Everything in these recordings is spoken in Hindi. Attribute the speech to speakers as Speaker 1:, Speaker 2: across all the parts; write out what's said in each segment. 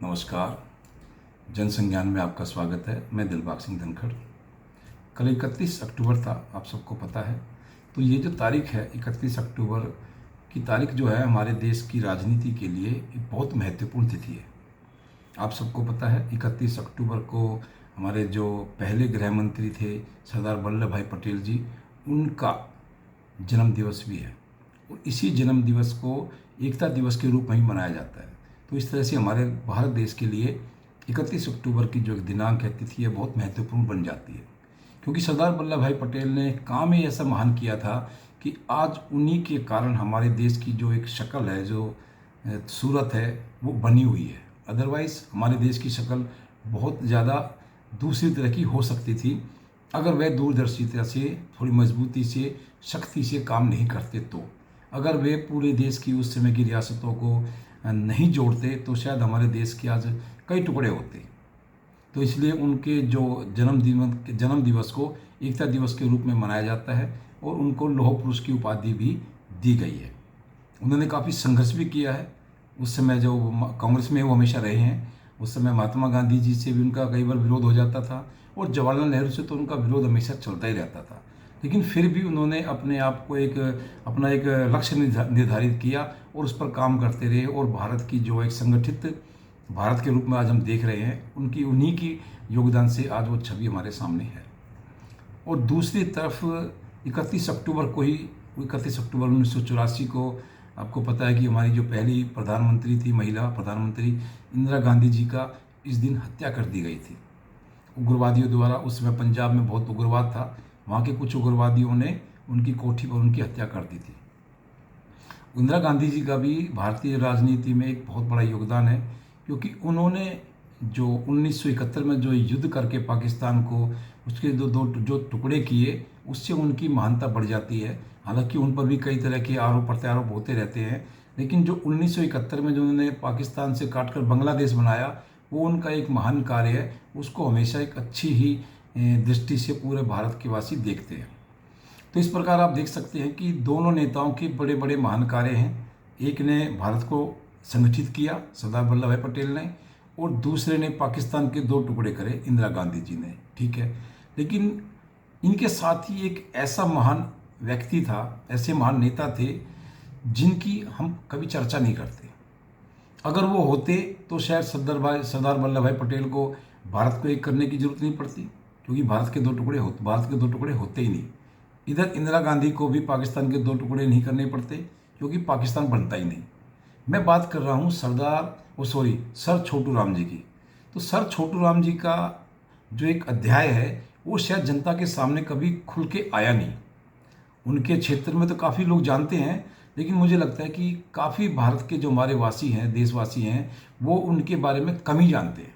Speaker 1: नमस्कार। जनसंज्ञान में आपका स्वागत है। मैं दिलबाग सिंह धनखड़। कल 31 अक्टूबर था, आप सबको पता है। तो ये जो तारीख है 31 अक्टूबर की तारीख जो है हमारे देश की राजनीति के लिए एक बहुत महत्वपूर्ण तिथि है। आप सबको पता है 31 अक्टूबर को हमारे जो पहले गृह मंत्री थे सरदार वल्लभ भाई पटेल जी, उनका जन्म दिवस भी है और इसी जन्म दिवस को एकता दिवस के रूप में ही मनाया जाता है। तो इस तरह से हमारे भारत देश के लिए 31 अक्टूबर की जो दिनांक है, तिथि है, बहुत महत्वपूर्ण बन जाती है, क्योंकि सरदार वल्लभ भाई पटेल ने काम ही ऐसा महान किया था कि आज उन्हीं के कारण हमारे देश की जो एक शक्ल है, जो सूरत है, वो बनी हुई है। अदरवाइज़ हमारे देश की शक्ल बहुत ज़्यादा दूसरी तरह की हो सकती थी अगर वह दूरदर्शिता से, थोड़ी मजबूती से, शक्ति से काम नहीं करते। तो अगर वे पूरे देश की उस समय की रियासतों को नहीं जोड़ते तो शायद हमारे देश के आज कई टुकड़े होते। तो इसलिए उनके जो जन्म दिवस को एकता दिवस के रूप में मनाया जाता है और उनको लौह पुरुष की उपाधि भी दी गई है। उन्होंने काफ़ी संघर्ष भी किया है। उस समय जो कांग्रेस में वो हमेशा रहे हैं, उस समय महात्मा गांधी जी से भी उनका कई बार विरोध हो जाता था और जवाहरलाल नेहरू से तो उनका विरोध हमेशा चलता ही रहता था। लेकिन फिर भी उन्होंने अपने आप को अपना एक लक्ष्य निर्धारित किया और उस पर काम करते रहे और भारत की जो एक संगठित भारत के रूप में आज हम देख रहे हैं, उन्हीं की योगदान से आज वो छवि हमारे सामने है। और दूसरी तरफ 31 अक्टूबर को ही 31 अक्टूबर 1984 को आपको पता है कि हमारी जो पहली प्रधानमंत्री थी, महिला प्रधानमंत्री इंदिरा गांधी जी का इस दिन हत्या कर दी गई थी उग्रवादियों द्वारा। उस समय पंजाब में बहुत उग्रवाद था, वहाँ के कुछ उग्रवादियों ने उनकी कोठी पर उनकी हत्या कर दी थी। इंदिरा गांधी जी का भी भारतीय राजनीति में एक बहुत बड़ा योगदान है, क्योंकि उन्होंने जो 1971 में जो युद्ध करके पाकिस्तान को उसके जो टुकड़े किए, उससे उनकी महानता बढ़ जाती है। हालांकि उन पर भी कई तरह के आरोप प्रत्यारोप होते रहते हैं, लेकिन जो 1971 में जो उन्होंने पाकिस्तान से काटकर बांग्लादेश बनाया, वो उनका एक महान कार्य है। उसको हमेशा एक अच्छी ही दृष्टि से पूरे भारत के वासी देखते हैं। तो इस प्रकार आप देख सकते हैं कि दोनों नेताओं के बड़े बड़े महान कार्य हैं। एक ने भारत को संगठित किया, सरदार वल्लभ भाई पटेल ने, और दूसरे ने पाकिस्तान के दो टुकड़े करे, इंदिरा गांधी जी ने। ठीक है, लेकिन इनके साथ ही एक ऐसा महान व्यक्ति था, ऐसे महान नेता थे जिनकी हम कभी चर्चा नहीं करते। अगर वो होते तो शायद सरदार वल्लभ भाई पटेल को भारत को एक करने की जरूरत नहीं पड़ती, क्योंकि भारत के दो टुकड़े होते ही नहीं। इधर इंदिरा गांधी को भी पाकिस्तान के दो टुकड़े नहीं करने पड़ते, क्योंकि पाकिस्तान बनता ही नहीं। मैं बात कर रहा हूँ सर छोटू राम जी की। तो सर छोटू राम जी का जो एक अध्याय है, वो शायद जनता के सामने कभी खुल के आया नहीं। उनके क्षेत्र में तो काफ़ी लोग जानते हैं, लेकिन मुझे लगता है कि काफ़ी भारत के जो हमारे वासी हैं, देशवासी हैं, वो उनके बारे में कम ही जानते हैं।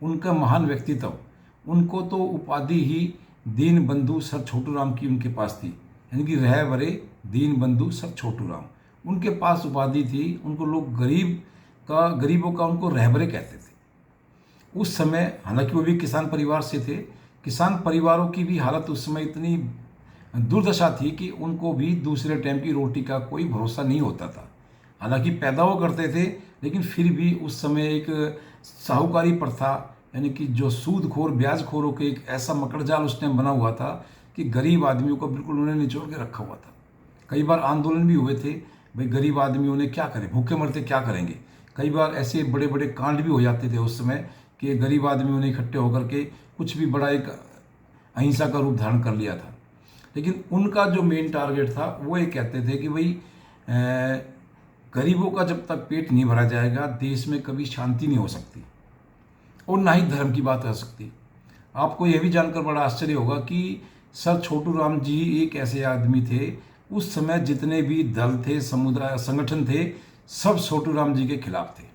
Speaker 1: उनका महान व्यक्तित्व, उनको तो उपाधि ही दीन बंधु सर छोटू राम की उनके पास थी, यानी कि रहबरे दीन बंधु सर छोटू राम उनके पास उपाधि थी। उनको लोग गरीबों का उनको रहबरे कहते थे उस समय। हालांकि वो भी किसान परिवार से थे। किसान परिवारों की भी हालत उस समय इतनी दुर्दशा थी कि उनको भी दूसरे टाइम की रोटी का कोई भरोसा नहीं होता था। हालांकि पैदा वो करते थे, लेकिन फिर भी उस समय एक साहूकारी प्रथा, यानी कि जो सूदखोर ब्याजखोरों के एक ऐसा मकड़जाल उस टाइम बना हुआ था कि गरीब आदमियों को बिल्कुल उन्होंने निचोड़ के रखा हुआ था। कई बार आंदोलन भी हुए थे, भाई गरीब आदमियों ने क्या करें, भूखे मरते क्या करेंगे। कई बार ऐसे बड़े बड़े कांड भी हो जाते थे उस समय कि गरीब आदमियों ने इकट्ठे होकर के कुछ भी बड़ा एक अहिंसा का रूप धारण कर लिया था। लेकिन उनका जो मेन टारगेट था, वो ये कहते थे कि भाई गरीबों का जब तक पेट नहीं भरा जाएगा, देश में कभी शांति नहीं हो सकती और ना ही धर्म की बात कर सकती। आपको यह भी जानकर बड़ा आश्चर्य होगा कि सर छोटू राम जी एक ऐसे आदमी थे, उस समय जितने भी दल थे, समुदाय संगठन थे, सब छोटू राम जी के खिलाफ थे।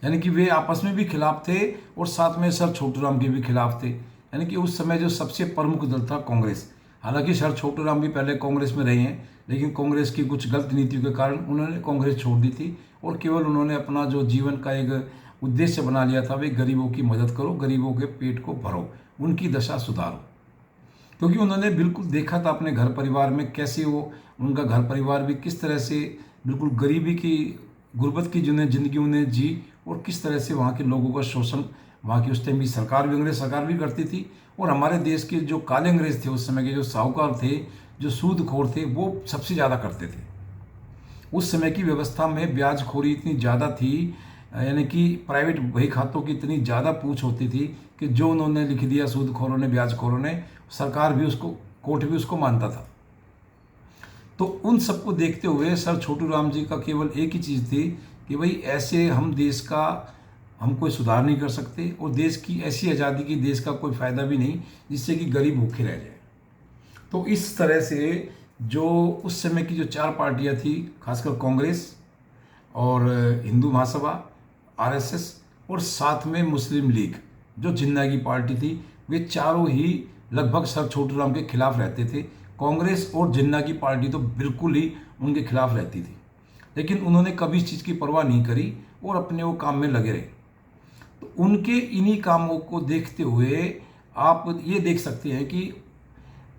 Speaker 1: यानी कि वे आपस में भी खिलाफ थे और साथ में सर छोटू राम के भी खिलाफ थे। यानी कि उस समय जो सबसे प्रमुख दल था कांग्रेस। हालांकि सर छोटू राम भी पहले कांग्रेस में रहे हैं, लेकिन कांग्रेस की कुछ गलत नीतियों के कारण उन्होंने कांग्रेस छोड़ दी थी और केवल उन्होंने अपना जो जीवन का एक उद्देश्य बना लिया था, वे गरीबों की मदद करो, गरीबों के पेट को भरो, उनकी दशा सुधारो। क्योंकि उन्होंने बिल्कुल देखा था अपने घर परिवार में कैसे वो, उनका घर परिवार भी किस तरह से बिल्कुल गरीबी की गुर्बत की जिन्हें ज़िंदगी उन्हें जी, और किस तरह से वहाँ के लोगों का शोषण वहाँ की उस टाइम की सरकार भी, अंग्रेज सरकार भी करती थी। और हमारे देश के जो काले अंग्रेज थे उस समय के, जो साहूकार थे, जो सूदखोर थे, वो सबसे ज़्यादा करते थे। उस समय की व्यवस्था में ब्याजखोरी इतनी ज़्यादा थी, यानी कि प्राइवेट बही खातों की इतनी ज़्यादा पूछ होती थी कि जो उन्होंने लिख दिया सूदखोरों ने, ब्याजखोरों ने, सरकार भी उसको, कोर्ट भी उसको मानता था। तो उन सबको देखते हुए सर छोटू राम जी का केवल एक ही चीज़ थी कि भाई ऐसे हम देश का, हम कोई सुधार नहीं कर सकते, और देश की ऐसी आज़ादी की देश का कोई फ़ायदा भी नहीं जिससे कि गरीब भूखे रह जाए। तो इस तरह से जो उस समय की जो चार पार्टियां थी, खासकर कांग्रेस और हिंदू महासभा, आरएसएस, और साथ में मुस्लिम लीग जो जिन्ना की पार्टी थी, वे चारों ही लगभग सर छोटू राम के खिलाफ रहते थे। कांग्रेस और जिन्ना की पार्टी तो बिल्कुल ही उनके खिलाफ रहती थी, लेकिन उन्होंने कभी इस चीज़ की परवाह नहीं करी और अपने वो काम में लगे रहे। तो उनके इन्हीं कामों को देखते हुए आप ये देख सकते हैं कि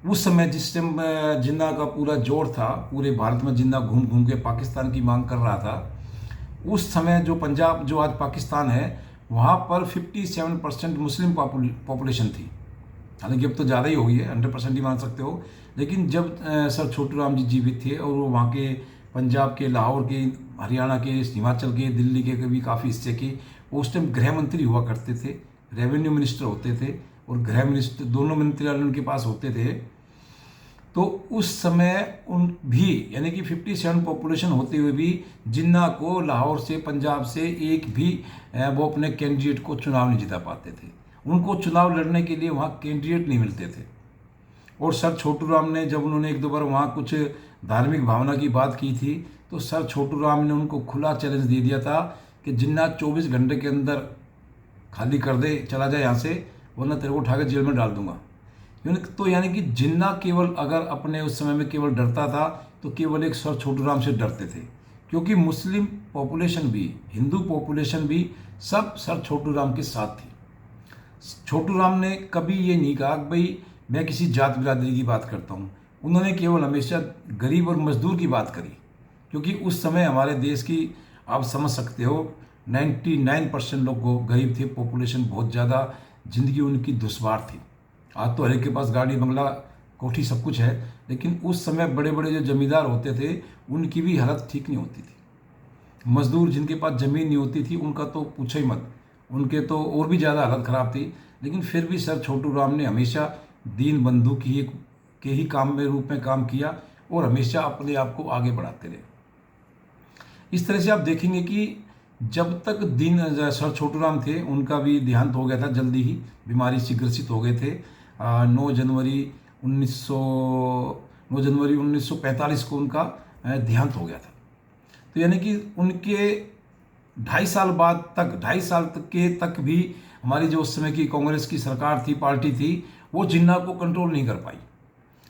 Speaker 1: उस समय जिस टाइम जिन्ना का पूरा जोर था, पूरे भारत में जिन्ना घूम घूम के पाकिस्तान की मांग कर रहा था, उस समय जो पंजाब, जो आज पाकिस्तान है, वहाँ पर 57% मुस्लिम पॉपुलेशन थी। हालांकि अब तो ज़्यादा ही हो गई है, 100% ही मान सकते हो। लेकिन जब सर छोटू राम जी जीवित थे और वो वहाँ के पंजाब के, लाहौर के, हरियाणा के, हिमाचल के, दिल्ली के भी काफ़ी हिस्से के, वो उस टाइम गृह मंत्री हुआ करते थे, रेवेन्यू मिनिस्टर होते थे, और गृह मिनिस्टर, दोनों मंत्रालय उनके पास होते थे। तो उस समय उन भी, यानी कि 57 पॉपुलेशन होते हुए भी जिन्ना को लाहौर से, पंजाब से एक भी वो अपने कैंडिडेट को चुनाव नहीं जिता पाते थे। उनको चुनाव लड़ने के लिए वहाँ कैंडिडेट नहीं मिलते थे। और सर छोटू राम ने, जब उन्होंने एक दो बार वहाँ कुछ धार्मिक भावना की बात की थी, तो सर छोटू राम ने उनको खुला चैलेंज दे दिया था कि जिन्ना 24 घंटे के अंदर खाली कर दे, चला जाए यहाँ से, वरना तेरे को उठा के जेल में डाल दूंगा। तो यानी कि जिन्ना केवल, अगर अपने उस समय में केवल डरता था तो केवल एक सर छोटू राम से डरते थे, क्योंकि मुस्लिम पॉपुलेशन भी, हिंदू पॉपुलेशन भी सब सर छोटू राम के साथ थी। छोटू राम ने कभी ये नहीं कहा कि भाई मैं किसी जात बिरादरी की बात करता हूँ। उन्होंने केवल हमेशा गरीब और मजदूर की बात करी, क्योंकि उस समय हमारे देश की, आप समझ सकते हो, 99% लोग गरीब थे, पॉपुलेशन बहुत ज़्यादा, ज़िंदगी उनकी दुश्वार थी। आज तो हर एक के पास गाड़ी, बंगला, कोठी सब कुछ है, लेकिन उस समय बड़े बड़े जो जमींदार होते थे उनकी भी हालत ठीक नहीं होती थी। मजदूर जिनके पास ज़मीन नहीं होती थी उनका तो पूछो ही मत, उनके तो और भी ज़्यादा हालत ख़राब थी। लेकिन फिर भी सर छोटू राम ने हमेशा दीन बंधु के ही काम में, रूप में काम किया, और हमेशा अपने आप को आगे बढ़ाते रहे। इस तरह से आप देखेंगे कि जब तक सर छोटू राम थे, उनका भी देहांत हो गया था जल्दी ही, बीमारी से ग्रसित हो गए थे। 9 जनवरी 1945 को उनका देहांत हो गया था। तो यानी कि उनके 2.5 साल बाद तक, 2.5 साल तक भी हमारी जो उस समय की कांग्रेस की सरकार थी, पार्टी थी, वो जिन्ना को कंट्रोल नहीं कर पाई।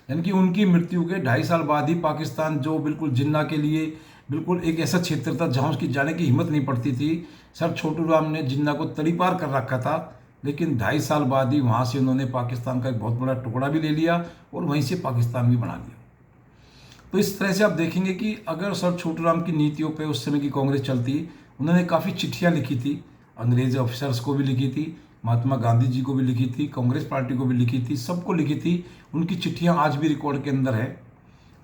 Speaker 1: यानी कि उनकी मृत्यु के 2.5 साल बाद ही पाकिस्तान, जो बिल्कुल जिन्ना के लिए बिल्कुल एक ऐसा क्षेत्र था जहाँ उसकी जाने की हिम्मत नहीं पड़ती थी, सर छोटू राम ने जिन्ना को तड़ीपार कर रखा था। लेकिन 2.5 साल बाद ही वहाँ से उन्होंने पाकिस्तान का एक बहुत बड़ा टुकड़ा भी ले लिया और वहीं से पाकिस्तान भी बना लिया। तो इस तरह से आप देखेंगे कि अगर सर छोटू राम की नीतियों पे उस समय की कांग्रेस चलती, उन्होंने काफ़ी चिट्ठियाँ लिखी थी, अंग्रेज ऑफिसर्स को भी लिखी थी, महात्मा गांधी जी को भी लिखी थी, कांग्रेस पार्टी को भी लिखी थी, सबको लिखी थी। उनकी चिट्ठियाँ आज भी रिकॉर्ड के अंदर है।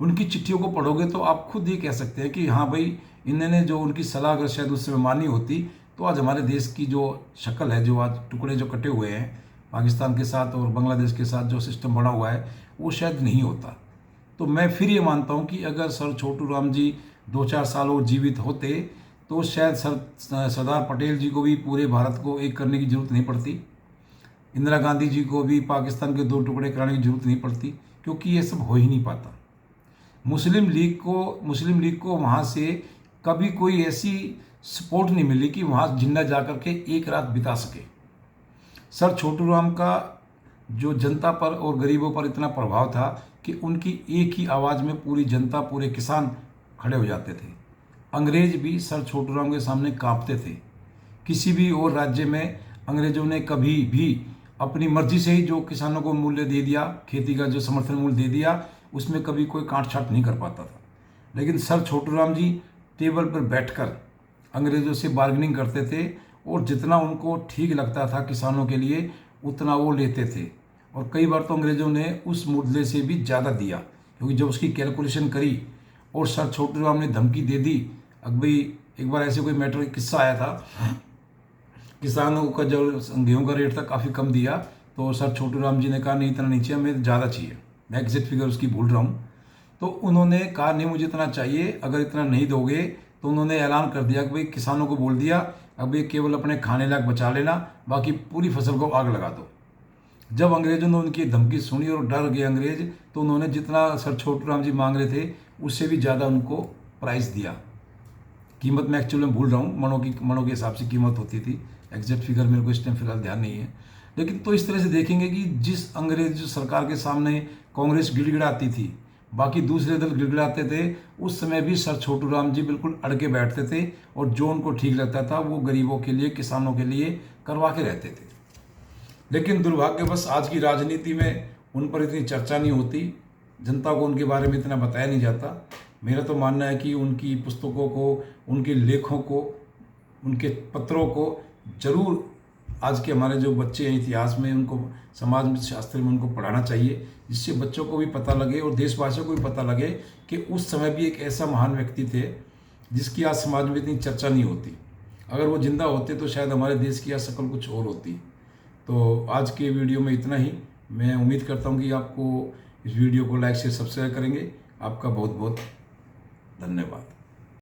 Speaker 1: उनकी चिट्ठियों को पढ़ोगे तो आप खुद ये कह सकते हैं कि हाँ भाई, इन्होंने जो उनकी सलाह अगर शायद उस समय मानी होती तो आज हमारे देश की जो शक्ल है, जो आज टुकड़े जो कटे हुए हैं पाकिस्तान के साथ और बांग्लादेश के साथ, जो सिस्टम बना हुआ है, वो शायद नहीं होता। तो मैं फिर ये मानता हूँ कि अगर सर छोटू राम जी 2-4 साल और जीवित होते तो शायद सरदार पटेल जी को भी पूरे भारत को एक करने की जरूरत नहीं पड़ती, इंदिरा गांधी जी को भी पाकिस्तान के 2 टुकड़े कराने की जरूरत नहीं पड़ती, क्योंकि ये सब हो ही नहीं पाता। मुस्लिम लीग को वहाँ से कभी कोई ऐसी सपोर्ट नहीं मिली कि वहाँ जिन्ना जा कर के एक रात बिता सके। सर छोटू राम का जो जनता पर और गरीबों पर इतना प्रभाव था कि उनकी एक ही आवाज़ में पूरी जनता, पूरे किसान खड़े हो जाते थे। अंग्रेज भी सर छोटू राम के सामने कांपते थे। किसी भी और राज्य में अंग्रेजों ने कभी भी अपनी मर्जी से ही जो किसानों को मूल्य दे दिया, खेती का जो समर्थन मूल्य दे दिया, उसमें कभी कोई काट छाट नहीं कर पाता था। लेकिन सर छोटू राम जी टेबल पर बैठकर अंग्रेज़ों से बार्गेनिंग करते थे और जितना उनको ठीक लगता था किसानों के लिए उतना वो लेते थे। और कई बार तो अंग्रेज़ों ने उस मुद्दे से भी ज़्यादा दिया, क्योंकि जब उसकी कैलकुलेशन करी और सर छोटू राम ने धमकी दे दी। अब भाई एक बार ऐसे कोई मैटर किस्सा आया था, किसानों का जो गेहूं का रेट था काफ़ी कम दिया, तो सर छोटू राम जी ने कहा नहीं इतना नहीं चाहिए, हमें ज़्यादा चाहिए। मैं एग्जैक्ट फिगर उसकी भूल रहा हूँ। तो उन्होंने कहा नहीं मुझे इतना चाहिए, अगर इतना नहीं दोगे तो उन्होंने ऐलान कर दिया कि भाई किसानों को बोल दिया अब ये केवल अपने खाने लायक बचा लेना, बाकी पूरी फसल को आग लगा दो। जब अंग्रेजों ने उनकी धमकी सुनी और डर गए अंग्रेज, तो उन्होंने जितना सर छोटू राम जी मांग रहे थे उससे भी ज़्यादा उनको प्राइस दिया। कीमत मैं एक्चुअली में भूल रहा हूँ, मणों के हिसाब से कीमत होती थी, एग्जैक्ट फिगर मेरे को इस टाइम फिलहाल ध्यान नहीं है। लेकिन तो इस तरह से देखेंगे कि जिस अंग्रेज सरकार के सामने कांग्रेस गिड़गिड़ाती थी, बाकी दूसरे दल गिड़गिड़ाते थे, उस समय भी सर छोटू राम जी बिल्कुल अड़ के बैठते थे और जो उनको ठीक लगता था वो गरीबों के लिए, किसानों के लिए करवा के रहते थे। लेकिन दुर्भाग्यवश आज की राजनीति में उन पर इतनी चर्चा नहीं होती, जनता को उनके बारे में इतना बताया नहीं जाता। मेरा तो मानना है कि उनकी पुस्तकों को, उनके लेखों को, उनके पत्रों को जरूर आज के हमारे जो बच्चे हैं इतिहास में, उनको समाज में शास्त्र में उनको पढ़ाना चाहिए, जिससे बच्चों को भी पता लगे और देशवासियों को भी पता लगे कि उस समय भी एक ऐसा महान व्यक्ति थे जिसकी आज समाज में इतनी चर्चा नहीं होती। अगर वो जिंदा होते तो शायद हमारे देश की आज शक्ल कुछ और होती। तो आज के वीडियो में इतना ही। मैं उम्मीद करता हूँ कि आपको इस वीडियो को लाइक शेयर सब्सक्राइब करेंगे। आपका बहुत बहुत धन्यवाद।